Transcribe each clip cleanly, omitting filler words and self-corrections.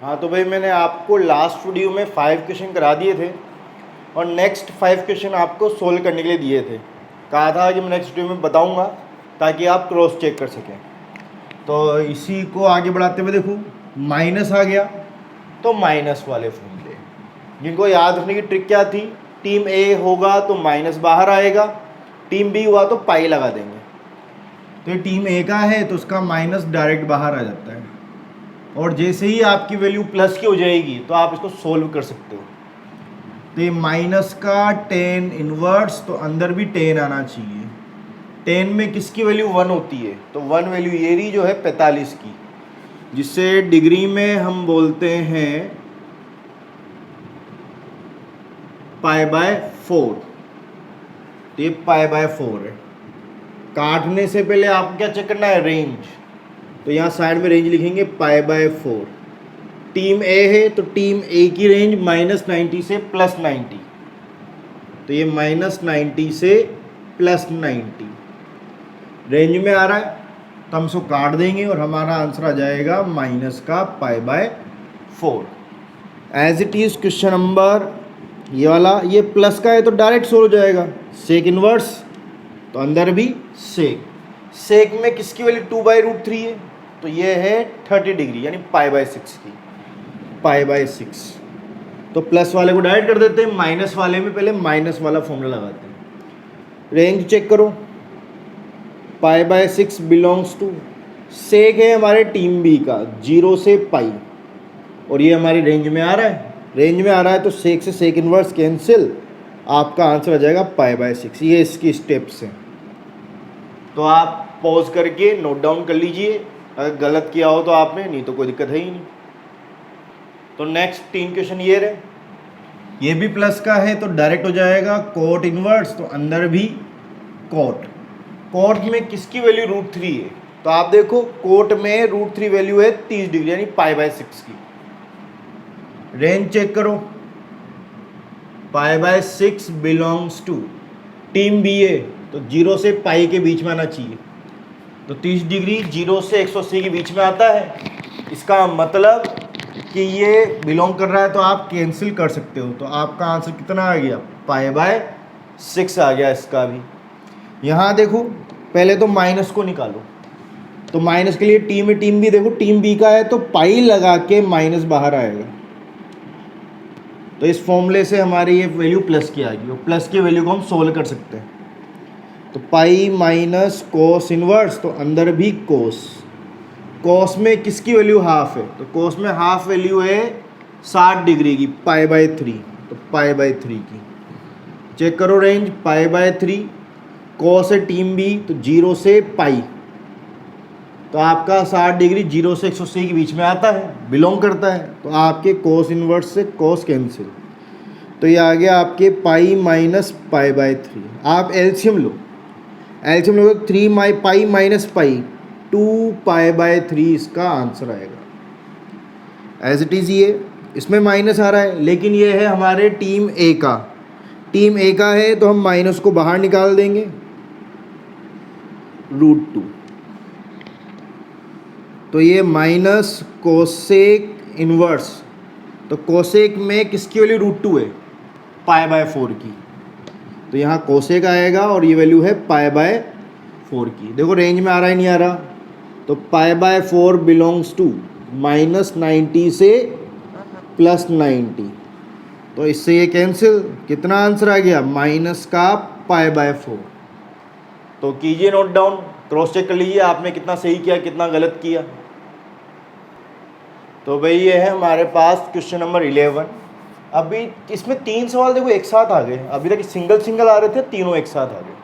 हाँ तो भाई मैंने आपको लास्ट वीडियो में 5 क्वेश्चन करा दिए थे और नेक्स्ट 5 क्वेश्चन आपको सोल्व करने के लिए दिए थे। कहा था कि मैं नेक्स्ट वीडियो में बताऊंगा ताकि आप क्रॉस चेक कर सकें। तो इसी को आगे बढ़ाते हुए देखो माइनस आ गया तो माइनस वाले फॉर्मूले जिनको याद रखने की ट्रिक क्या थी, टीम ए होगा तो माइनस बाहर आएगा, टीम बी हुआ तो पाई लगा देंगे। तो ये टीम ए का है तो उसका माइनस डायरेक्ट बाहर आ जाता है और जैसे ही आपकी वैल्यू प्लस की हो जाएगी तो आप इसको सोल्व कर सकते हो। तो ये माइनस का 10 इनवर्स तो अंदर भी 10 आना चाहिए। 10 में किसकी वैल्यू 1 होती है तो 1 वैल्यू ये रही जो है 45 की, जिसे डिग्री में हम बोलते हैं पाई बाय 4। तो ये पाई बाय 4 है। काटने से पहले आपको क्या चेक करना है, रेंज। तो यहाँ साइड में रेंज लिखेंगे पाई बाय 4। टीम ए है तो टीम ए की रेंज -90 से +90। तो ये -90 से +90 रेंज में आ रहा है तो हम इसको काट देंगे और हमारा आंसर आ जाएगा माइनस का pi by 4। As it is question number ये वाला, ये प्लस का है तो डायरेक्ट सोल्व हो जाएगा। सेक इनवर्स तो अंदर भी सेक। सेक में किसकी वैल्यू 2/√3 है तो ये है 30 डिग्री यानी पाई बाय 6 की, पाई बाय 6। तो प्लस वाले को डायरेक्ट कर देते हैं, माइनस वाले में पहले माइनस वाला फॉर्मूला लगाते हैं। रेंज चेक करो, पाई बाय 6 बिलोंग्स टू, सेक है हमारे टीम बी का 0 से पाई और ये हमारी रेंज में आ रहा है। रेंज में आ रहा है तो सेक से सेक इनवर्स कैंसिल, आपका आंसर आ जाएगा पाई बाय 6। ये इसकी स्टेप्स हैं। तो आप पॉज करके नोट डाउन कर लीजिए, अगर गलत किया हो तो आपने, नहीं तो कोई दिक्कत है ही नहीं। तो नेक्स्ट 3 क्वेश्चन ये रहे, ये भी प्लस का है तो डायरेक्ट हो जाएगा कोट इनवर्स तो अंदर भी कोट। कोट में किसकी वैल्यू √3 है तो आप देखो कोट में √3 वैल्यू है 30 डिग्री यानी पाई बाय 6 की। रेंज चेक करो, pi by 6 belongs to, team B है तो 0 से पाई के बीच में आना चाहिए। तो 30 डिग्री 0 से 180 के बीच में आता है, इसका मतलब कि ये बिलोंग कर रहा है तो आप कैंसिल कर सकते हो। तो आपका आंसर कितना आ गया, पाई बाय 6 आ गया इसका भी। यहाँ देखो पहले तो माइनस को निकालो, तो माइनस के लिए टीम बी, देखो टीम बी का है तो पाई लगा के माइनस बाहर आएगा। तो इस फॉर्मूले से हमारी ये वैल्यू प्लस की आ गई और प्लस की वैल्यू को हम सोल्व कर सकते हैं। तो पाई माइनस कोस इनवर्स तो अंदर भी कोस। कोस में किसकी वैल्यू हाफ है तो कोस में हाफ वैल्यू है 60 डिग्री की, पाई बाय 3। तो पाई बाय 3 की चेक करो रेंज, पाई बाय 3। कोस है टीम बी तो 0 से पाई, तो आपका 60 डिग्री 0 से 180 के बीच में आता है, बिलोंग करता है। तो आपके कोस इनवर्स से कोस कैंसिल, तो ये आ गया आपके पाई माइनस पाई बाय 3। आप LCM low, LCM low 3 pi minus pi 2 pi by 3 इसका आंसर आएगा। एज इट इज़ ये इसमें माइनस आ रहा है लेकिन ये है हमारे टीम ए का, टीम ए का है तो हम माइनस को बाहर निकाल देंगे √2। तो ये माइनस कोसेक इनवर्स, तो कोसेक में किसकी वैल्यू √2 है, पाई बाय 4 की। तो यहाँ कोसेक आएगा और ये वैल्यू है पाई बाय 4 की। देखो रेंज में आ रहा है नहीं आ रहा, तो पाई बाय 4 बिलोंग्स टू -90 से +90। तो इससे ये कैंसिल, कितना आंसर आ गया, माइनस का पाई बाय 4। तो कीजिए नोट डाउन, क्रॉस चेक कर लीजिए आपने कितना सही किया कितना गलत किया। तो भाई ये है हमारे पास क्वेश्चन नंबर 11। अभी इसमें 3 सवाल देखो एक साथ आ गए, अभी तक सिंगल सिंगल आ रहे थे, तीनों एक साथ आ गए।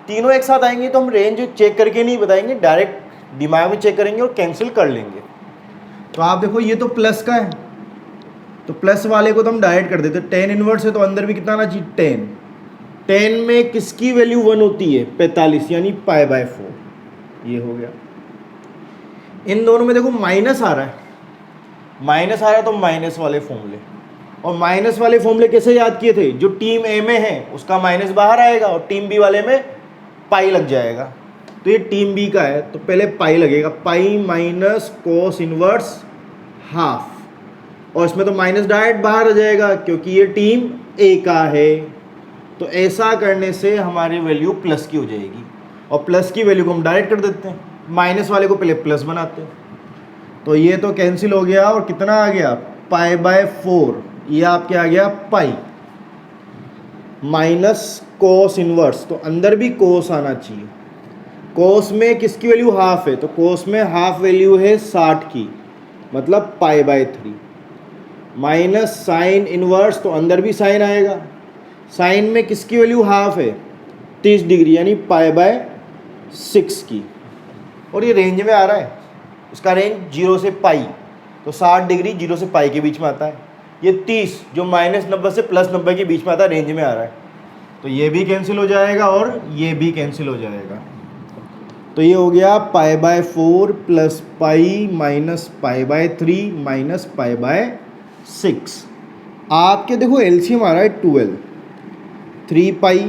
तीनों एक साथ आएंगे तो हम रेंज चेक करके नहीं बताएंगे, डायरेक्ट दिमाग में चेक करेंगे और कैंसिल कर लेंगे। तो आप देखो ये तो प्लस का है तो प्लस वाले को तो हम डायरेक्ट कर देते, 10 इनवर्स है तो अंदर भी कितना आना चाहिए 10। 10 में किसकी वैल्यू 1 होती है 45 यानी पाई बाय 4, ये हो गया। इन दोनों में देखो माइनस आ रहा है, माइनस आ रहा है तो माइनस वाले फॉर्मूले, और माइनस वाले फॉर्मूले कैसे याद किए थे, जो टीम ए में है उसका माइनस बाहर आएगा और टीम बी वाले में पाई लग जाएगा। तो ये टीम बी का है तो पहले पाई लगेगा, pi minus cos inverse half. और इसमें तो माइनस डायरेक्ट बाहर आ जाएगा क्योंकि ये टीम ए का है। तो ऐसा करने से हमारी वैल्यू प्लस की हो जाएगी और प्लस की वैल्यू को हम डायरेक्ट कर देते हैं, माइनस वाले को पहले प्लस बनाते हैं। तो ये तो कैंसिल हो गया और कितना आ गया पाई बाय 4, ये आपके आ गया पाई माइनस कोस इनवर्स, तो अंदर भी कोस आना चाहिए। कोस में किसकी वैल्यू हाफ है, तो कोस में हाफ वैल्यू है 60 की, मतलब pi by 3 minus sine inverse, तो अंदर भी साइन आएगा। साइन में किसकी वैल्यू हाफ है 30 डिग्री यानी पाई बाय 6 की, और ये रेंज में आ रहा है, इसका रेंज 0 से पाई, तो 60 डिग्री 0 से पाई के बीच में आता है। ये 30 जो -90 से +90 के बीच में आता है, रेंज में आ रहा है। तो ये भी कैंसिल हो जाएगा और ये भी कैंसिल हो जाएगा। तो ये हो गया पाई by 4 plus pi minus pi bye 3 minus pi by 6। आपके देखो एलसीएम आ रहा है 12, 3 पाई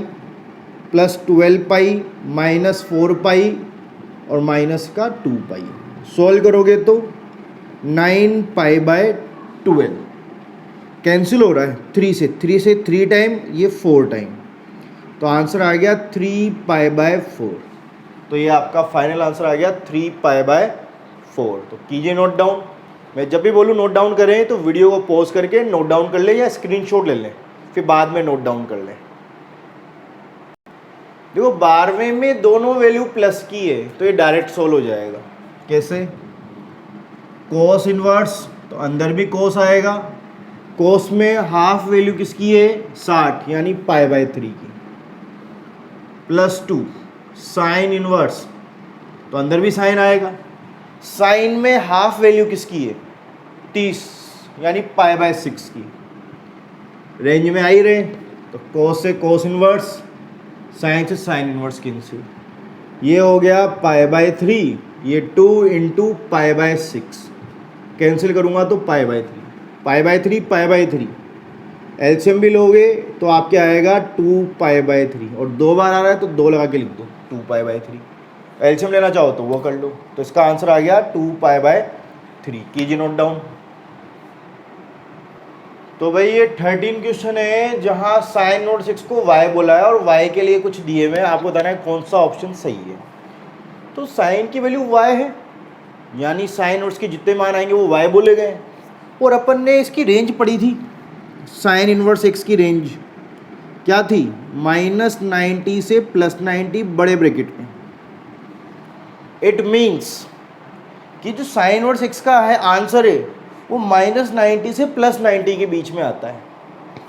प्लस 12 पाई माइनस 4 पाई और माइनस का 2 पाई। सॉल्व करोगे तो 9 पाई बाय 12 कैंसिल हो रहा है 3 से 3 टाइम, ये 4 टाइम, तो आंसर आ गया 3 पाई बाय 4। तो ये आपका फाइनल आंसर आ गया 3 पाई बाय 4। तो कीजिए नोट डाउन। मैं जब भी बोलूँ नोट डाउन करें तो वीडियो को पॉज करके नोट डाउन कर लें या स्क्रीनशॉट ले लें, फिर बाद में नोट डाउन कर लें। देखो 12वें में दोनों वैल्यू प्लस की है तो ये डायरेक्ट सोल्व हो जाएगा। कैसे, कोस इनवर्स, तो अंदर भी कोस आएगा। कोस में हाफ वैल्यू किसकी है 60 यानी पाई बाय 3 की, प्लस 2 साइन इनवर्स, तो अंदर भी साइन आएगा। साइन में हाफ वैल्यू किसकी है 30 यानी पाई बाय 6 की, रेंज में आ ही रहे। तो कोस से कोस इनवर्स, साइन से साइन इनवर्स कैंसिल, ये हो गया पाई बाय 3, ये 2 इंटू पाई बाय 6 कैंसिल करूँगा तो pi by 3, pi by 3 pi by 3, LCM भी लोगे तो आपके आएगा 2 पाई बाय 3, और 2 बार आ रहा है तो 2 लगा के लिख दो 2 पाई बाय 3। एलसीएम लेना चाहो तो वो कर लो। तो इसका आंसर आ गया 2 पाई बाय 3। कीजिए नोट डाउन। तो भाई ये 13 क्वेश्चन है जहां साइन नोट 6 को y बोला है और y के लिए कुछ दिए हुए हैं, आपको बताना है कौन सा ऑप्शन सही है। तो साइन की वैल्यू y है यानी साइन नोट्स के जितने मान आएंगे वो y बोले गए, और अपन ने इसकी रेंज पढ़ी थी, साइन इनवर्स x की रेंज क्या थी -90 से +90 बड़े ब्रैकेट में। इट मीन्स कि जो साइन इनवर्स x का है आंसर है वो -90 से +90 के बीच में आता है,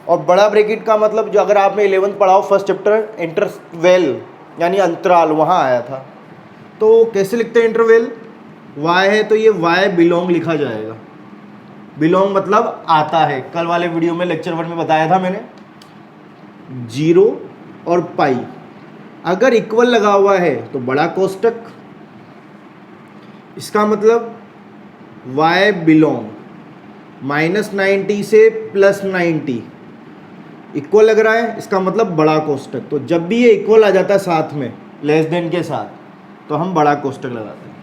और बड़ा ब्रैकेट का मतलब जो अगर आपने 11th पढ़ा हो फर्स्ट चैप्टर इंटरवेल यानी अंतराल, वहाँ आया था। तो कैसे लिखते हैं इंटरवेल, y है तो ये y बिलोंग लिखा जाएगा। बिलोंग मतलब आता है, कल वाले वीडियो में लेक्चर 1 में बताया था मैंने। 0 और पाई अगर इक्वल लगा हुआ है तो बड़ा कोष्टक, इसका मतलब y बिलोंग -90 से +90 इक्वल लग रहा है, इसका मतलब बड़ा कोष्टक। तो जब भी ये इक्वल आ जाता है साथ में लेस देन के साथ तो हम बड़ा कोष्टक लगाते हैं।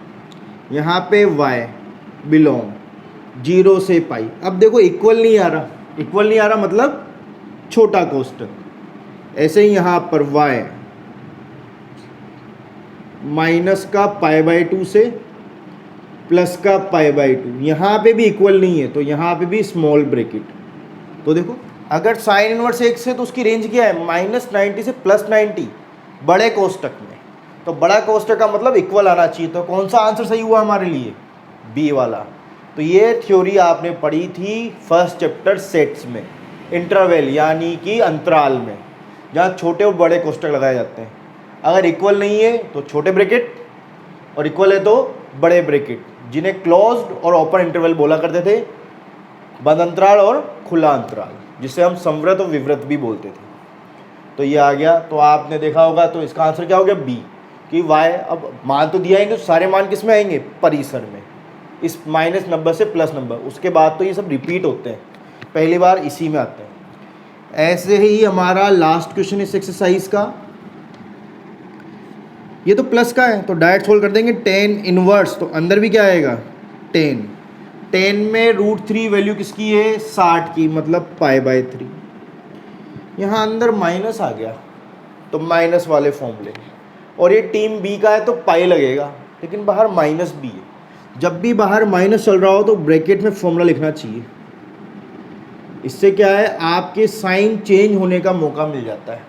यहाँ पे y बिलोंग 0 से पाई, अब देखो इक्वल नहीं आ रहा, इक्वल नहीं आ रहा मतलब छोटा कोष्टक। ऐसे ही यहाँ पर y माइनस का पाई बाय 2 से प्लस का पाई बाय 2, यहाँ पे भी इक्वल नहीं है तो यहाँ पे भी स्मॉल ब्रैकेट। तो देखो अगर साइन इनवर्स x है तो उसकी रेंज क्या है -90 से +90 बड़े कोष्टक में, तो बड़ा कोष्टक का मतलब इक्वल आना चाहिए। तो कौन सा आंसर सही हुआ हमारे लिए, बी वाला। तो ये थ्योरी आपने पढ़ी थी फर्स्ट चैप्टर सेट्स में, इंटरवल यानी कि अंतराल में, जहाँ छोटे और बड़े कोष्टक लगाए जाते हैं। अगर इक्वल नहीं है तो छोटे ब्रैकेट और इक्वल है तो बड़े ब्रैकेट, जिन्हें क्लोज्ड और ओपन इंटरवल बोला करते थे, बंद अंतराल और खुला अंतराल, जिसे हम संवृत और विवृत भी बोलते थे। तो ये आ गया, तो आपने देखा होगा। तो इसका आंसर क्या हो गया बी, कि y अब मान तो दिया है, सारे मान किस में आएंगे परिसर में, इस -90 से +90, उसके बाद तो ये सब रिपीट होते हैं, पहली बार इसी में आते हैं। ऐसे ही हमारा लास्ट क्वेश्चन इस एक्सरसाइज का, ये तो प्लस का है तो डायरेक्ट सोल्व कर देंगे। 10 इनवर्स, तो अंदर भी क्या आएगा 10, 10 में √3 वैल्यू किसकी है 60 की, मतलब π/3। यहाँ अंदर माइनस आ गया तो माइनस वाले फॉर्मूले, और ये टीम बी का है तो पाई लगेगा, लेकिन बाहर माइनस भी है। जब भी बाहर माइनस चल रहा हो तो ब्रैकेट में फॉर्मूला लिखना चाहिए। इससे क्या है, आपके साइन चेंज होने का मौका मिल जाता है,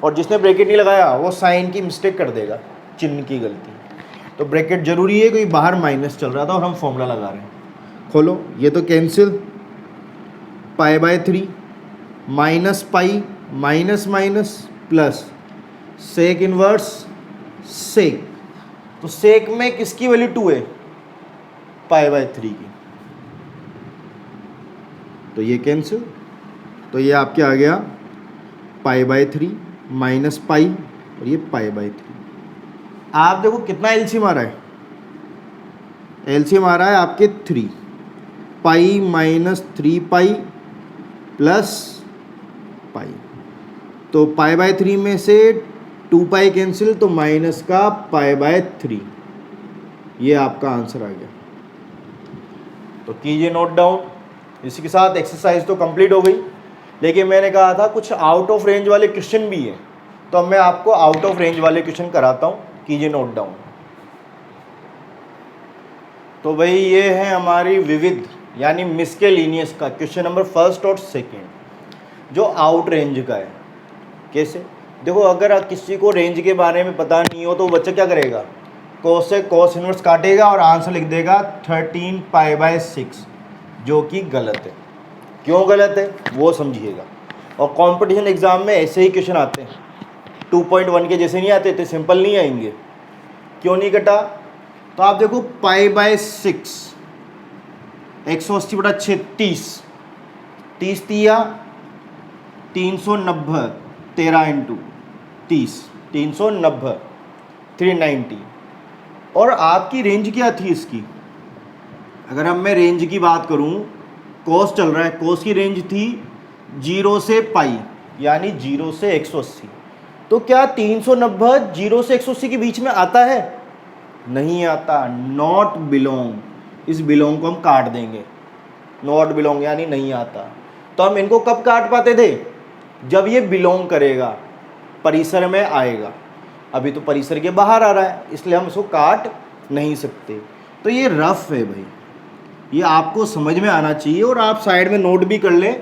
और जिसने ब्रैकेट नहीं लगाया वो साइन की मिस्टेक कर देगा, चिन्ह की गलती। तो ब्रैकेट जरूरी है, क्योंकि बाहर माइनस चल रहा था और हम फॉर्मूला लगा रहे हैं। खोलो, ये तो cancel, π/3 minus pi minus minus plus sec inverse sec, तो सेक में किसकी वैल्यू 2 है π/3 की, तो ये कैंसिल, तो ये आपके आ गया π/3 माइनस पाई और ये π/3। आप देखो कितना एलसीएम आ रहा है, एलसीएम आ रहा है आपके 3 pi minus 3 pi plus pi, तो π/3 में से 2 पाई कैंसिल, तो माइनस का π/3, ये आपका आंसर आ गया। तो कीजिए नोट डाउन। इसी के साथ एक्सरसाइज तो कंप्लीट हो गई, लेकिन मैंने कहा था कुछ आउट ऑफ रेंज वाले क्वेश्चन भी हैं, तो अब मैं आपको आउट ऑफ रेंज वाले क्वेश्चन कराता हूँ। कीजिए नोट डाउन। तो भाई ये है हमारी विविध यानी मिसकेलिनियस का क्वेश्चन नंबर 1 और 2, जो आउट रेंज का है। कैसे, देखो अगर किसी को रेंज के बारे में पता नहीं हो तो बच्चा क्या करेगा, कोस से कोस इनवर्स काटेगा और आंसर लिख देगा 13 π/6, जो कि गलत है। क्यों गलत है वो समझिएगा। और कंपटीशन एग्जाम में ऐसे ही क्वेश्चन आते हैं, 2.1 के जैसे नहीं आते, इतने सिंपल नहीं आएंगे। क्यों नहीं कटा, तो आप देखो π/6 180/6 30 दिया 390, 13 × 30 390 390। और आपकी रेंज क्या थी इसकी, अगर हम मैं रेंज की बात करूं, कोस चल रहा है, कोस की रेंज थी 0 से पाई यानी 0 से 180। तो क्या 390 0 से 180 के बीच में आता है, नहीं आता, नॉट बिलोंग। इस बिलोंग को हम काट देंगे, नॉट बिलोंग यानी नहीं आता। तो हम इनको कब काट पाते थे, जब ये बिलोंग करेगा, परिसर में आएगा। अभी तो परिसर के बाहर आ रहा है, इसलिए हम इसको काट नहीं सकते। तो ये रफ है भाई, ये आपको समझ में आना चाहिए, और आप साइड में नोट भी कर लें,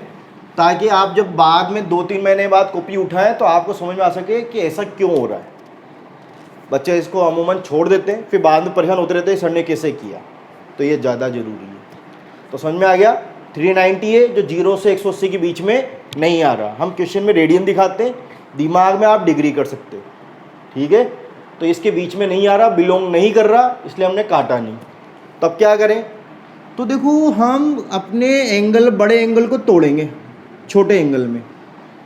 ताकि आप जब बाद में 2-3 महीने बाद कॉपी उठाएं तो आपको समझ में आ सके कि ऐसा क्यों हो रहा है। बच्चे इसको अमूमन छोड़ देते हैं, फिर बाद में परेशान होते रहते हैं सर ने कैसे किया, तो ये ज़्यादा ज़रूरी है। तो समझ में आ गया, 390 है जो 0 से 180 के बीच में नहीं आ रहा। हम क्वेश्चन में रेडियन दिखाते हैं, दिमाग में आप डिग्री कर सकते हो, ठीक है। तो इसके बीच में नहीं आ रहा, बिलोंग नहीं कर रहा, इसलिए हमने काटा नहीं। तब क्या करें, तो देखो हम अपने एंगल, बड़े एंगल को तोड़ेंगे छोटे एंगल में,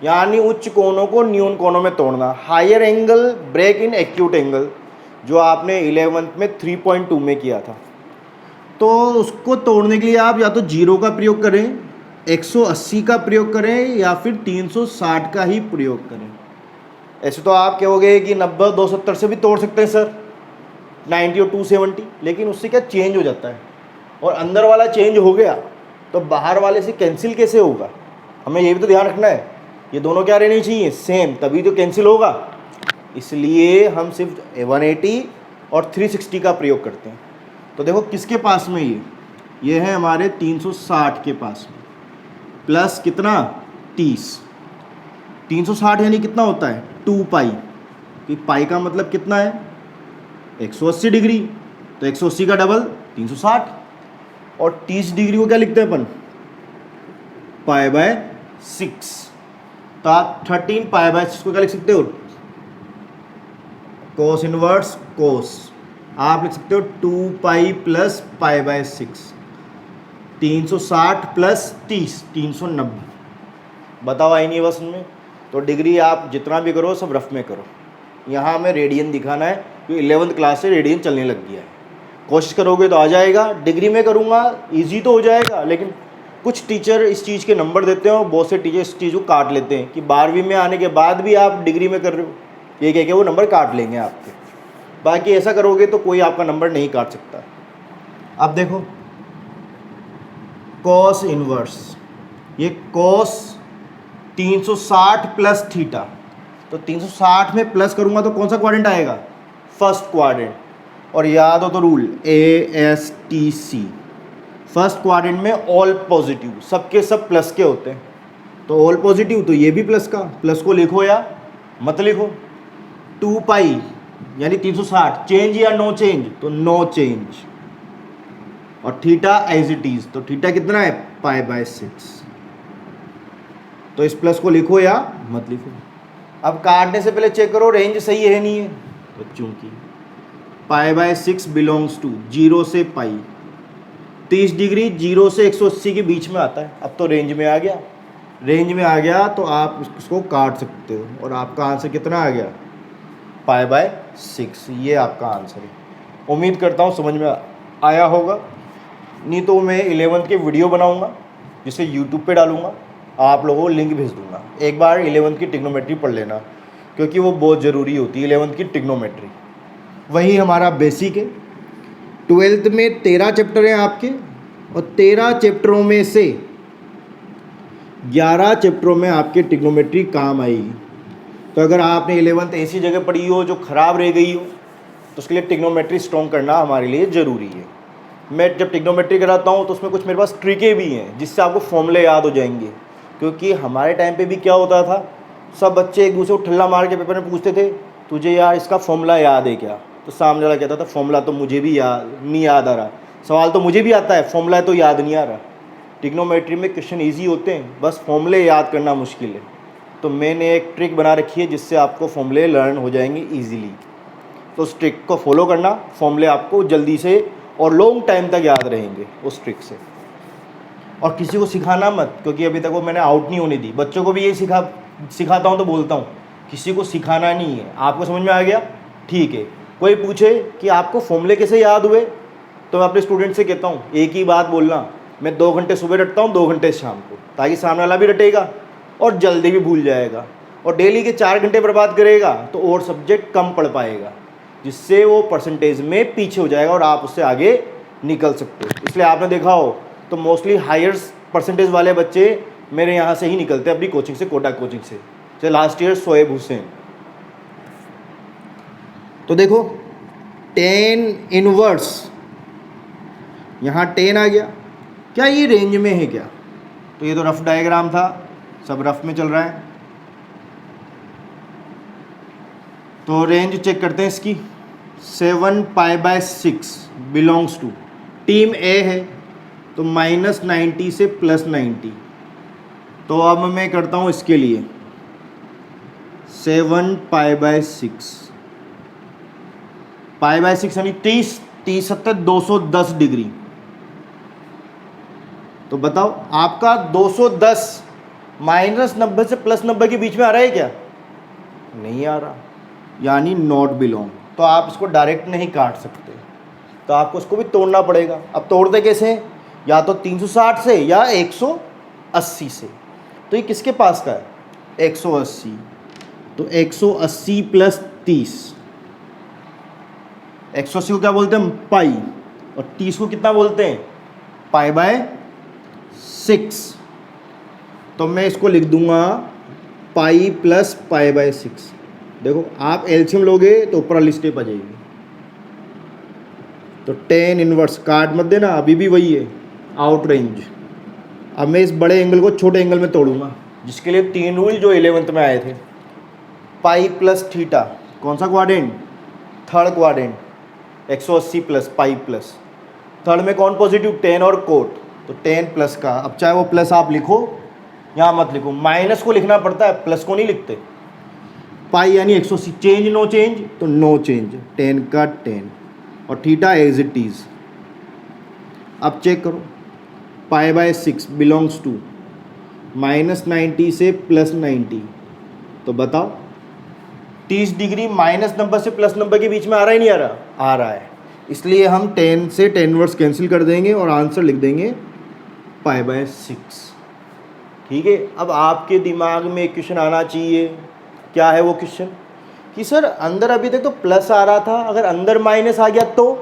यानी उच्च कोणों को न्यून कोणों में तोड़ना। Higher angle break in acute angle, जो आपने 11th में 3.2 में किया था। तो उसको तोड़ने के लिए आप या तो 0 का प्रयोग करें, 180 का प्रयोग करें, या फिर 360 का ही प्रयोग करें। ऐसे तो आप कहोगे कि 90 270 से भी तोड़ सकते हैं सर, 90 और 270, लेकिन उससे क्या चेंज हो जाता है, और अंदर वाला चेंज हो गया तो बाहर वाले से कैंसिल कैसे होगा। हमें ये भी तो ध्यान रखना है, ये दोनों क्या रहनी चाहिए सेम, तभी तो कैंसिल होगा। इसलिए हम सिर्फ 180 और 360 का प्रयोग करते हैं। तो देखो किसके पास में ये है हमारे 360 के पास में, प्लस कितना 30, 360 यानी कितना होता है 2 पाई, कि पाई का मतलब कितना है 180 डिग्री, तो 180 का डबल 360, और 30 डिग्री को क्या लिखते हैं अपन π/6। तो आप 13 π/6 को क्या लिख सकते हो, कोस इनवर्स कोस, आप लिख सकते हो 2 पाई प्लस π/6, 360 प्लस 30 390। बताओ आई नहीं बस उनमें। तो डिग्री आप जितना भी करो सब रफ में करो। यहाँ हमें रेडियन दिखाना है, क्योंकि 11th क्लास से रेडियन चलने लग गया है। कोशिश करोगे तो आ जाएगा, डिग्री में करूँगा इजी तो हो जाएगा, लेकिन कुछ टीचर इस चीज़ के नंबर देते हैं और बहुत से टीचर इस चीज़ को काट लेते हैं कि 12वीं में आने के बाद भी आप डिग्री में कर रहे हो, ये कह के वो नंबर काट लेंगे आपके। बाकी ऐसा करोगे तो कोई आपका नंबर नहीं काट सकता। अब देखो कॉस इनवर्स, ये कॉस 360 प्लस थीटा, तो 360 में प्लस करूंगा तो कौन सा क्वाड्रेंट आएगा? First quadrant. और याद हो तो रूल ASTC, फर्स्ट क्वाड्रेंट में ऑल पॉजिटिव, सबके सब प्लस के होते हैं, तो ऑल पॉजिटिव तो ये भी प्लस का, प्लस को लिखो या मत लिखो। 2 पाई यानी 360, चेंज या नो चेंज? तो नो चेंज। और थीटा एज इट इज, तो थीटा कितना है? π/6। तो इस प्लस को लिखो या मत लिखो। अब काटने से पहले चेक करो रेंज सही है नहीं है, तो चूंकि π/6 बिलोंग्स टू 0 से पाई, 30 डिग्री 0 से 180 के बीच में आता है। अब तो रेंज में आ गया, रेंज में आ गया तो आप इसको काट सकते हो, और आपका आंसर कितना आ गया? π/6। ये आपका आंसर है। उम्मीद करता हूँ समझ में आया होगा, नहीं तो मैं 11th के वीडियो बनाऊंगा जिसे यूट्यूब पे डालूंगा, आप लोगों को लिंक भेज दूंगा। एक बार 11th की ट्रिग्नोमेट्री पढ़ लेना, क्योंकि वो बहुत ज़रूरी होती है 11th की ट्रिग्नोमेट्री। वही हमारा बेसिक है। 12th में 13 चैप्टर हैं आपके, और 13 चैप्टरों में से 11 चैप्टरों में आपके ट्रिग्नोमेट्री काम आएगी। तो अगर आपने 11th ऐसी जगह पढ़ी हो जो ख़राब रह गई हो, तो उसके लिए ट्रिग्नोमेट्री स्ट्रॉन्ग करना हमारे लिए ज़रूरी है। मैं जब ट्रिग्नोमेट्री कराता हूँ तो उसमें कुछ मेरे पास ट्रिकें भी हैं जिससे आपको फॉर्मूले याद हो जाएंगे। क्योंकि हमारे टाइम पे भी क्या होता था, सब बच्चे एक दूसरे को ठल्ला मार के पेपर में पूछते थे, तुझे यार इसका फॉर्मूला याद है क्या? तो सामने वाला कहता था फॉर्मूला तो मुझे भी नहीं याद आ रहा, सवाल तो मुझे भी आता है, फॉर्मूला तो याद नहीं आ रहा। ट्रिग्नोमेट्री में क्वेश्चन ईजी होते हैं, बस फॉर्मूले याद करना मुश्किल है। तो मैंने एक ट्रिक बना रखी है जिससे आपको फॉर्मूले लर्न हो जाएंगे ईजीली। तो उस ट्रिक को फॉलो करना, फॉर्मूले आपको जल्दी से और लॉन्ग टाइम तक याद रहेंगे उस ट्रिक से। और किसी को सिखाना मत, क्योंकि अभी तक वो मैंने आउट नहीं होने दी। बच्चों को भी यही सिखाता हूँ, तो बोलता हूँ किसी को सिखाना नहीं है। आपको समझ में आ गया? ठीक है। कोई पूछे कि आपको फॉर्मूले कैसे याद हुए, तो मैं अपने स्टूडेंट से कहता हूँ एक ही बात बोलना, मैं 2 घंटे सुबह रटता हूँ, 2 घंटे शाम को, ताकि सामने वाला भी रटेगा और जल्दी भी भूल जाएगा। और डेली के 4 घंटे बर्बाद करेगा तो और सब्जेक्ट कम पढ़ पाएगा, जिससे वो परसेंटेज में पीछे हो जाएगा और आप उससे आगे निकल सकते हो। इसलिए आपने देखा हो तो मोस्टली हायर परसेंटेज वाले बच्चे मेरे यहाँ से ही निकलते हैं, अपनी कोचिंग से, कोटा कोचिंग से। जैसे लास्ट ईयर शोएब हुसैन। तो देखो tan इनवर्स, यहाँ 10 आ गया, क्या ये रेंज में है क्या? तो ये तो रफ डायग्राम था, सब रफ में चल रहा है। तो रेंज चेक करते हैं इसकी। 7 π/6 बिलोंग्स टू, टीम ए है तो -90 से +90। तो अब मैं करता हूँ इसके लिए 7 π/6, π/6 यानी 30 7 210 डिग्री। तो बताओ आपका 210 -90 से +90 के बीच में आ रहा है क्या? नहीं आ रहा, यानी नॉट बिलोंग। तो आप इसको डायरेक्ट नहीं काट सकते, तो आपको इसको भी तोड़ना पड़ेगा। अब तोड़ते कैसे? या तो 360 से या 180 से। तो ये किसके पास का है? 180। तो 180 + 30, 180 को क्या बोलते हैं? पाई। और 30 को कितना बोलते हैं? π/6। तो मैं इसको लिख दूंगा पाई + π/6। देखो आप एलसीएम लोगे तो ऊपर वाली स्टेप आ जाएगी। तो tan इनवर्स काट मत देना, अभी भी वही है, आउट रेंज। अब मैं इस बड़े एंगल को छोटे एंगल में तोड़ूंगा, जिसके लिए 3 रूल जो 11th में आए थे। पाई + थीटा, कौन सा quadrant? Third quadrant, 180 + pi plus. Third में कौन पॉजिटिव? tan और कोट, तो tan प्लस का। अब चाहे वो प्लस आप लिखो, यहाँ मत लिखो, माइनस को लिखना पड़ता है, प्लस को नहीं लिखते। पाई यानी 180, चेंज नो चेंज, तो नो चेंज, tan का tan, और थीटा एज इट इज। अब चेक करो, π/6 बिलोंग्स टू -90 से +90। तो बताओ 30 डिग्री -90 से +90 के बीच में आ रहा है नहीं आ रहा? आ रहा है। इसलिए हम 10 से tan इनवर्स कैंसिल कर देंगे और आंसर लिख देंगे π/6। ठीक है। अब आपके दिमाग में एक क्वेश्चन आना चाहिए, क्या है वो क्वेश्चन? कि सर अंदर अभी तक तो प्लस आ रहा था, अगर अंदर माइनस आ गया तो?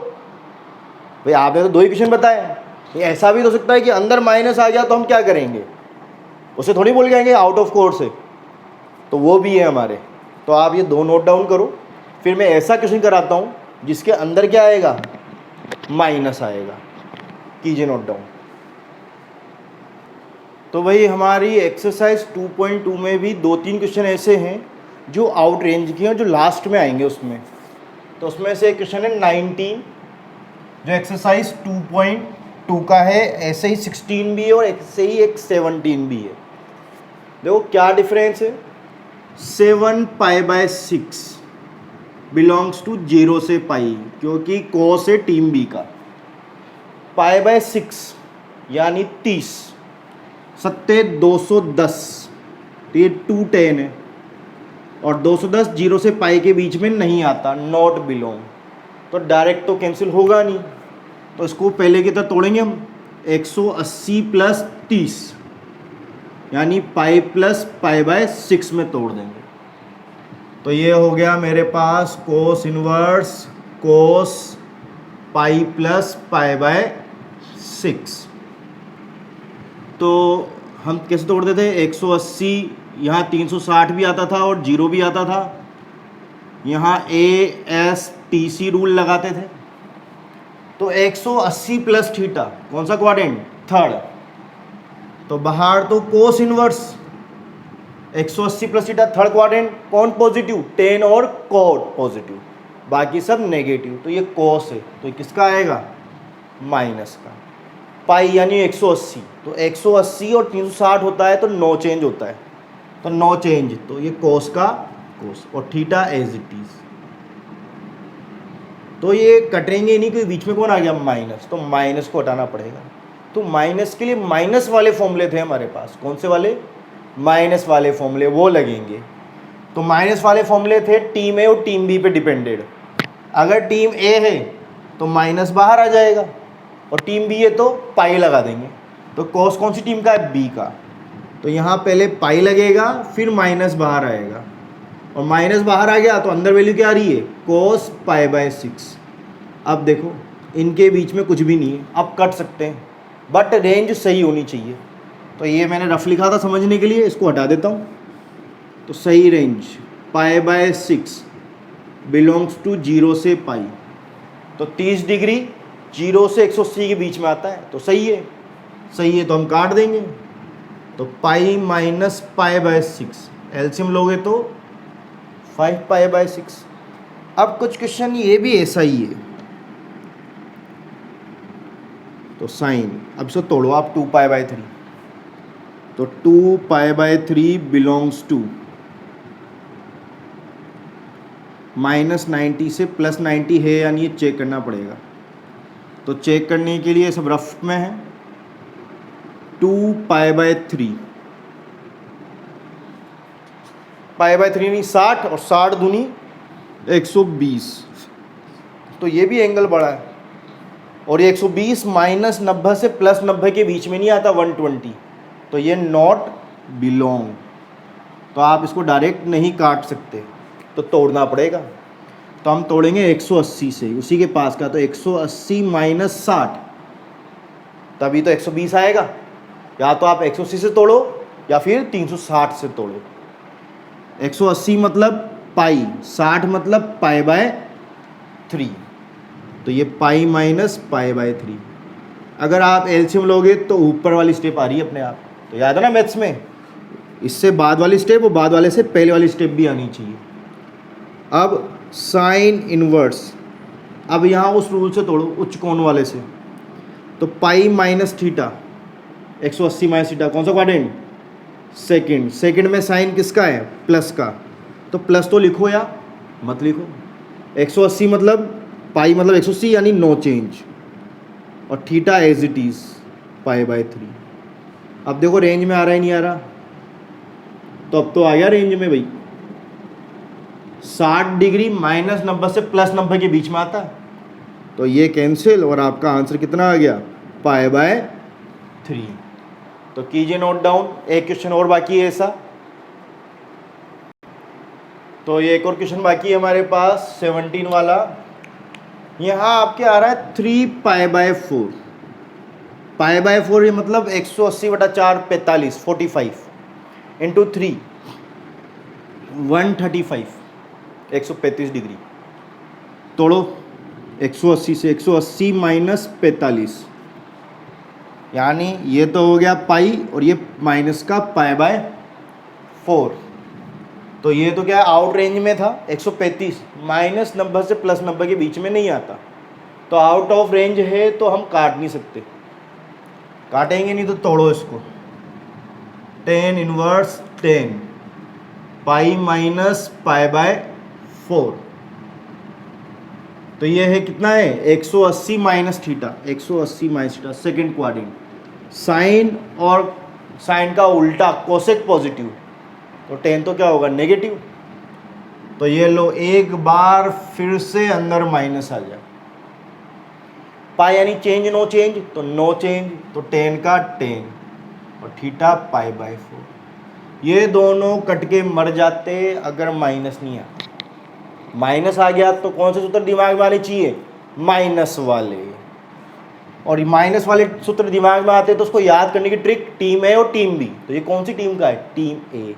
भाई आपने तो 2 ही क्वेश्चन बताए, ये ऐसा भी तो हो सकता है कि अंदर माइनस आ गया तो हम क्या करेंगे, उसे थोड़ी बोल जाएंगे आउट ऑफ कोर्स है, तो वो भी है हमारे। तो आप ये दो नोट डाउन करो, फिर मैं ऐसा क्वेश्चन कराता हूँ जिसके अंदर क्या आएगा, माइनस आएगा। कीजिए नोट डाउन। तो भाई हमारी एक्सरसाइज 2.2 में भी 2-3 क्वेश्चन ऐसे हैं जो आउट रेंज के हैं, जो लास्ट में आएंगे उसमें। तो उसमें से एक क्वेश्चन है 19 जो एक्सरसाइज 2.2 का है, ऐसे ही 16 भी है और ऐसे ही एक 17 भी है। देखो क्या डिफरेंस है, 7 π/6 बिलोंग्स टू 0 से पाई, क्योंकि कोस है टीम बी का। π/6 यानी 30, सत्ते 210, तो ये 210 है, और 210 0 से पाई के बीच में नहीं आता, नॉट बिलोंग, तो डायरेक्ट तो कैंसिल होगा नहीं। तो इसको पहले की तरह तोड़ेंगे हम, 180 + 30 यानी पाई प्लस π/6 में तोड़ देंगे। तो ये हो गया मेरे पास कोस इनवर्स कोस पाई प्लस π/6। तो हम कैसे तोड़ते थे, 180, यहाँ 360 भी आता था और 0 भी आता था, यहाँ ASTC रूल लगाते थे। तो 180 + थीटा कौन सा क्वाड्रेंट, थर्ड, तो बाहर तो cos inverse 180 + theta third quadrant, कौन पॉजिटिव, 10 और कॉट पॉजिटिव, बाकी सब नेगेटिव, तो ये कोस है, तो ये किसका आएगा, माइनस का। पाई यानी 180, तो 180 और 360 होता है तो नो चेंज होता है, तो नो चेंज, तो ये कोस का कोस, और थीटा एज इट इज। तो ये कटेंगे नहीं, क्योंकि बीच में कौन आ गया, माइनस, तो माइनस को हटाना पड़ेगा। तो माइनस के लिए माइनस वाले फॉर्मूले थे हमारे पास, कौन से वाले, माइनस वाले फॉर्मूले, वो लगेंगे। तो माइनस वाले फॉर्मूले थे टीम ए और टीम बी पे डिपेंडेड। अगर टीम ए है तो माइनस बाहर आ जाएगा, और टीम बी है तो पाई लगा देंगे। तो कॉस कौन सी टीम का है, बी का, तो यहाँ पहले पाई लगेगा फिर माइनस बाहर आएगा, और माइनस बाहर आ गया तो अंदर वैल्यू क्या आ रही है, कोस π/6। अब देखो इनके बीच में कुछ भी नहीं है, अब कट सकते हैं, बट रेंज सही होनी चाहिए। तो ये मैंने रफ लिखा था समझने के लिए, इसको हटा देता हूँ। तो सही रेंज π/6 बिलोंग्स टू 0 से पाई, तो 30 डिग्री 0 से 180 के बीच में आता है, तो सही है, सही है, तो हम काट देंगे। तो पाई माइनस π/6 एलसीएम लोगे तो 5 π/6। अब कुछ क्वेश्चन ये भी ऐसा ही है, तो साइन, अब इसको तोड़ो आप, 2 π/3, तो 2 π/3 बिलोंग्स टू -90 से +90 है या नहीं, ये चेक करना पड़ेगा। तो चेक करने के लिए सब रफ में है, 2 π/3, π/3 नहीं 60, और 60 दूनी 120, तो ये भी एंगल बड़ा है, और ये 120 -90 से +90 के बीच में नहीं आता, 120, तो ये नॉट बिलोंग। तो आप इसको डायरेक्ट नहीं काट सकते, तो तोड़ना पड़ेगा। तो हम तोड़ेंगे 180 से, उसी के पास का, तो 180 - 60, तभी तो 120 आएगा। या तो आप 180 से तोड़ो या फिर 360 से तोड़ो। 180 मतलब पाई, 60 मतलब π/3, तो ये पाई माइनस π/3। अगर आप एलसीएम लोगे तो ऊपर वाली स्टेप आ रही है अपने आप, तो याद है ना मैथ्स में, इससे बाद वाली स्टेप और बाद वाले से पहले वाली स्टेप भी आनी चाहिए। अब साइन इनवर्स, अब यहाँ उस रूल से तोड़ो, उच्च कोण वाले से, तो pi minus theta, 180 minus theta, कौन सा क्वाड्रेंट, सेकंड, सेकंड में साइन किसका है, प्लस का, तो प्लस तो लिखो या मत लिखो। 180 मतलब पाई मतलब 180 यानी नो चेंज, और थीटा एज इट इज π/3। अब देखो रेंज में आ रहा है नहीं आ रहा, तो अब तो आ गया रेंज में भाई, 60 डिग्री -90 से +90 के बीच में आता है, तो ये कैंसिल, और आपका आंसर कितना आ गया, π/3। तो कीजिए नोट डाउन। एक क्वेश्चन और बाकी है ऐसा, तो ये एक और क्वेश्चन बाकी है हमारे पास 17 वाला। यहाँ आपके आ रहा है 3 π/4, पाई बाय 4 ये मतलब 180/4 45 45 इंटू 3 135 135 डिग्री। तोड़ो 180 से 180 माइनस 45, यानी ये तो हो गया पाई और ये माइनस का पाई बाय 4। तो ये तो क्या आउट रेंज में था 135, माइनस 90 से प्लस 90 के बीच में नहीं आता, तो आउट ऑफ रेंज है तो हम काट नहीं सकते, काटेंगे नहीं। तो तोड़ो इसको 10 inverse 10 pi minus pi by 4, तो ये है कितना है 180 minus theta, 180 minus theta second quadrant. Sine और साइन का उल्टा कोसेक पॉजिटिव, तो 10 तो क्या होगा नेगेटिव। तो ये लो एक बार फिर से अंदर माइनस आ गया, पाई यानी चेंज नो चेंज, तो नो चेंज, तो 10 का 10 और थीटा पाई बाय 4। ये दोनों कट के मर जाते अगर माइनस नहीं आता। माइनस आ गया तो कौन से सूत्र दिमाग में आने चाहिए, माइनस वाले, और माइनस वाले सूत्र दिमाग में आते तो उसको याद करने की ट्रिक टीम ए और टीम बी। तो ये कौन सी टीम का है, टीम ए,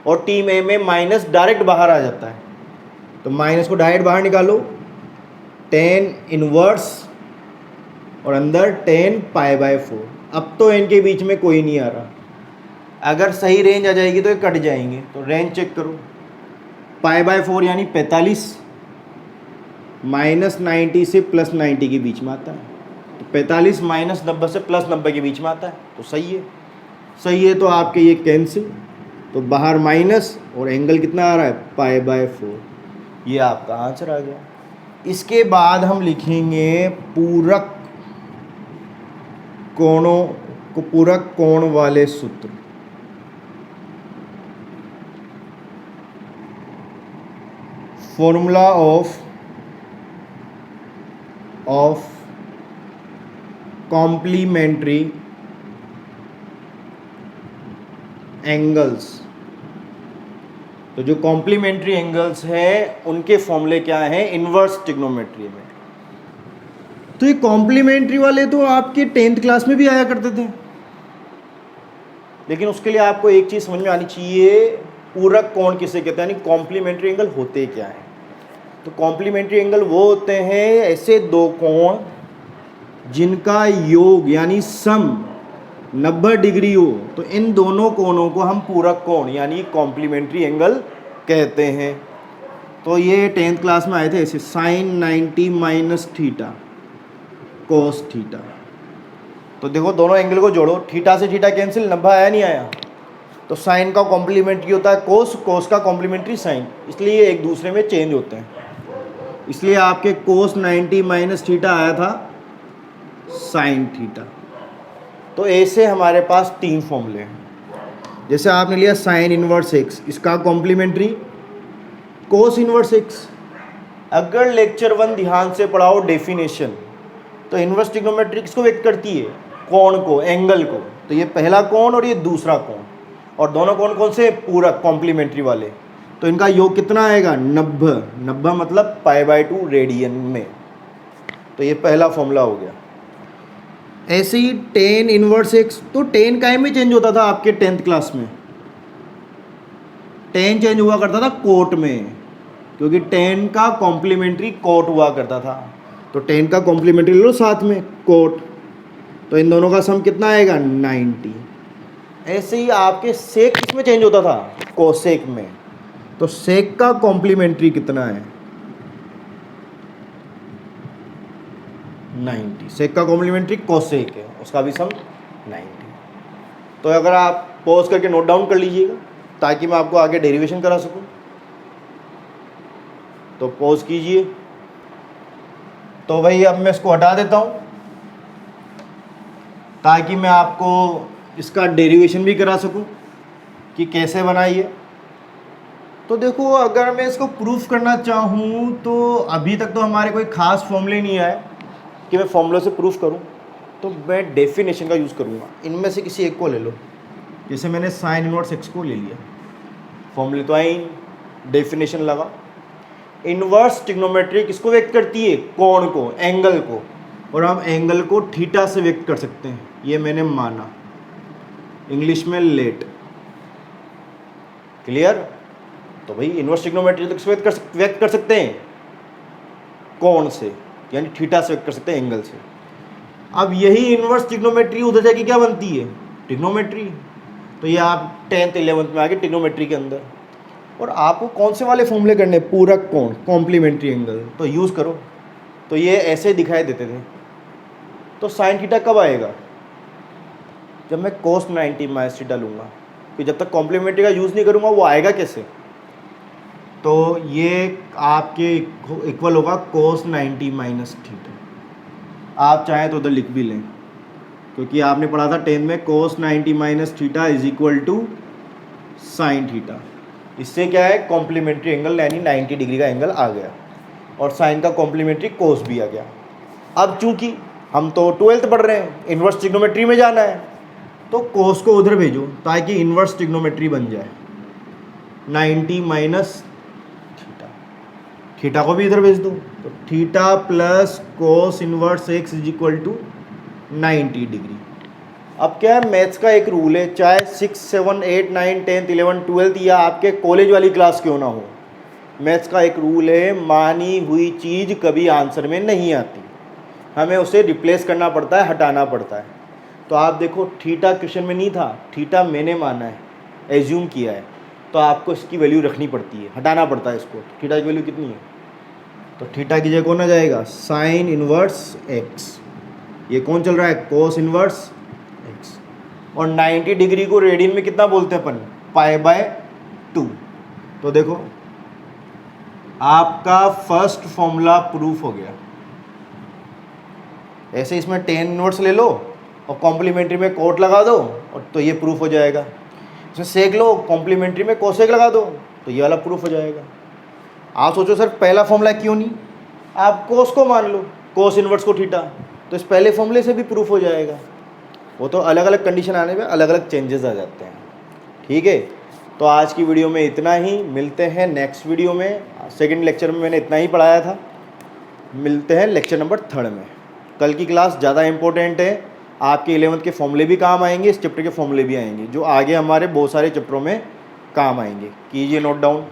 और टीम ए में माइनस डायरेक्ट बाहर आ जाता है, तो माइनस को डायरेक्ट बाहर निकालो 10 इनवर्स और अंदर 10 पाई बाय 4। अब तो इनके बीच में कोई नहीं आ रहा, अगर सही रेंज आ जाएगी तो ये कट जाएंगे। तो रेंज चेक करो, पाई बाय 4 यानी 45 माइनस 90 से प्लस 90 के बीच में आता है, तो 45 माइनस 90 से प्लस 90 के बीच में आता है, तो सही है। सही है तो आपके ये कैंसिल, तो बाहर माइनस और एंगल कितना आ रहा है पाई बाय 4, ये आपका आंसर आ गया। इसके बाद हम लिखेंगे पूरक कोणों को, पूरक कोण वाले सूत्र। Formula of complementary angles. तो जो कॉम्प्लीमेंट्री एंगल्स हैं उनके फॉर्मूले क्या हैं इनवर्स ट्रिग्नोमेट्री में। तो ये कॉम्प्लीमेंट्री वाले तो आपके 10th क्लास में भी आया करते थे, लेकिन उसके लिए आपको एक चीज़ समझ में आनी चाहिए, पूरक कोण किसे कहते हैं, यानी कॉम्प्लीमेंट्री एंगल होते क्या हैं। तो कॉम्प्लीमेंट्री एंगल वो होते हैं ऐसे दो कोण जिनका योग यानी सम 90 डिग्री हो, तो इन दोनों कोणों को हम पूरक कोण यानी कॉम्प्लीमेंट्री एंगल कहते हैं। तो ये 10th क्लास में आए थे ऐसे, sine 90 minus theta cos theta. तो देखो दोनों एंगल को जोड़ो, थीटा से थीटा कैंसिल, 90 आया नहीं आया, तो साइन का कॉम्प्लीमेंट्री होता है कोस, कोस का कॉम्प्लीमेंट्री साइन, इसलिए एक दूसरे में चेंज होते हैं। इसलिए आपके कोस 90 माइनस थीटा आया था साइन थीटा। तो ऐसे हमारे पास 3 फॉर्मूले हैं। जैसे आपने लिया साइन इनवर्स x, इसका कॉम्प्लीमेंट्री कोस इनवर्स x। अगर लेक्चर 1 ध्यान से पढ़ाओ डेफिनेशन, तो इनवर्स ट्रिग्नोमेट्री किसको व्यक्त करती है, कोण को, एंगल को। तो ये पहला कोण और ये दूसरा कोण, और दोनों कोण कौन से, पूरक कॉम्प्लीमेंट्री वाले। तो इनका योग कितना आएगा 90, 90 मतलब पाई बाय 2 रेडियन में। तो ये पहला फॉर्मूला हो गया। ऐसे ही 10 इनवर्स x, तो 10 काहे में चेंज होता था आपके 10th क्लास में, 10 चेंज हुआ करता था कोट में, क्योंकि 10 का कॉम्प्लीमेंट्री कोट हुआ करता था। तो 10 का कॉम्प्लीमेंट्री लो साथ में कोट, तो इन दोनों का सम कितना आएगा 90। ऐसे ही आपके सेक किसमें चेंज होता था, कोसेक में। तो सेक का कॉम्प्लीमेंट्री कितना है 90, सेक का कॉम्प्लीमेंट्री कोसेक है, उसका भी सम 90। तो अगर आप पॉज करके नोट डाउन कर लीजिएगा ताकि मैं आपको आगे डेरिवेशन करा सकूं, तो पॉज कीजिए। तो भाई अब मैं इसको हटा देता हूं ताकि मैं आपको इसका डेरिवेशन भी करा सकूं कि कैसे बनाइए। तो देखो अगर मैं इसको प्रूफ करना चाहूँ तो अभी तक तो हमारे कोई ख़ास फॉर्मूले नहीं आए कि मैं फॉर्मूले से प्रूफ करूँ, तो मैं डेफिनेशन का यूज़ करूँगा। इनमें से किसी एक को ले लो, जैसे मैंने साइन इनवर्स x को ले लिया, फॉर्मूले तो आई, डेफिनेशन लगा। इनवर्स ट्रिग्नोमेट्री किसको व्यक्त करती है, कोण को, एंगल को। और हम एंगल को थीटा से व्यक्त कर सकते हैं, ये मैंने माना, इंग्लिश में लेट। क्लियर? तो भाई इनवर्स ट्रिग्नोमेट्री तो किससे व्यक्त कर सकते हैं? कोण से, यानी थीटा से व्यक्त कर सकते हैं, एंगल से। अब यही इनवर्स ट्रिग्नोमेट्री उधर जाके क्या बनती है? ट्रिग्नोमेट्री। तो ये आप 10th 11th में आगे ट्रिग्नोमेट्री के अंदर। और आपको कौन से वाले फॉर्मूले करने? पूरक कोण, कॉम्प्लीमेंट्री एंगल, तो यूज़ करो। तो ये ऐसे दिखाई देते थे। तो साइन थीटा कब आएगा? जब मैं कोस 90 माइनस थीटा लूँगा। फिर जब तक कॉम्प्लीमेंट्री का यूज़ नहीं करूँगा वो आएगा कैसे? तो ये आपके इक्वल होगा कोस 90 माइनस थीटा। आप चाहें तो उधर लिख भी लें, क्योंकि आपने पढ़ा था 10th में cos 90 minus theta is equal to sine theta. इससे क्या है? कॉम्प्लीमेंट्री एंगल यानी 90 डिग्री का एंगल आ गया, और साइन का कॉम्प्लीमेंट्री कोस भी आ गया। अब चूंकि हम तो 12th पढ़ रहे हैं, इन्वर्स ट्रिग्नोमेट्री में जाना है, तो कोस को उधर भेजो ताकि इन्वर्स ट्रिग्नोमेट्री बन जाए। 90 माइनस थीटा, थीटा को भी इधर भेज दो, तो theta plus cos inverse x is equal to 90 degree. अब क्या है, मैथ्स का एक रूल है, चाहे 6, 7, 8, 9, 10th 11th 12th या आपके कॉलेज वाली क्लास क्यों ना हो, मैथ्स का एक रूल है, मानी हुई चीज़ कभी आंसर में नहीं आती, हमें उसे रिप्लेस करना पड़ता है, हटाना पड़ता है। तो आप देखो थीटा क्वेश्चन में नहीं था, थीटा मैंने माना है, एज्यूम किया है, तो आपको इसकी वैल्यू रखनी पड़ती है, हटाना पड़ता है इसको। तो थीटा की वैल्यू कितनी है? तो थीटा की जगह कौन आ जाएगा? Sine inverse x. ये कौन चल रहा है? Cos inverse x. और 90 डिग्री को रेडियन में कितना बोलते हैं अपन? π/2। तो देखो आपका फर्स्ट फॉर्मूला प्रूफ हो गया। ऐसे इसमें टेन इनवर्स ले लो और कॉम्प्लीमेंट्री में कोट लगा दो, और तो ये प्रूफ हो जाएगा। इसमें सेक लो, कॉम्प्लीमेंट्री में कोसेक लगा दो, तो ये वाला प्रूफ हो जाएगा। आप सोचो सर पहला फॉर्मूला क्यों नहीं? आप कोस को मान लो, कोस इनवर्स को थीटा, तो इस पहले फॉर्मूले से भी प्रूफ हो जाएगा। वो तो अलग अलग कंडीशन आने में अलग अलग चेंजेस आ जाते हैं। ठीक है, तो आज की वीडियो में इतना ही, मिलते हैं नेक्स्ट वीडियो में। सेकंड लेक्चर में मैंने इतना ही पढ़ाया था, मिलते हैं लेक्चर नंबर 3 में। कल की क्लास ज़्यादा इंपॉर्टेंट है, आपके 11th के फॉर्मूले भी काम आएंगे, इस चैप्टर के फॉर्मूले भी आएंगे, जो आगे हमारे बहुत सारे चैप्टरों में काम आएंगे। कीजिए नोट डाउन।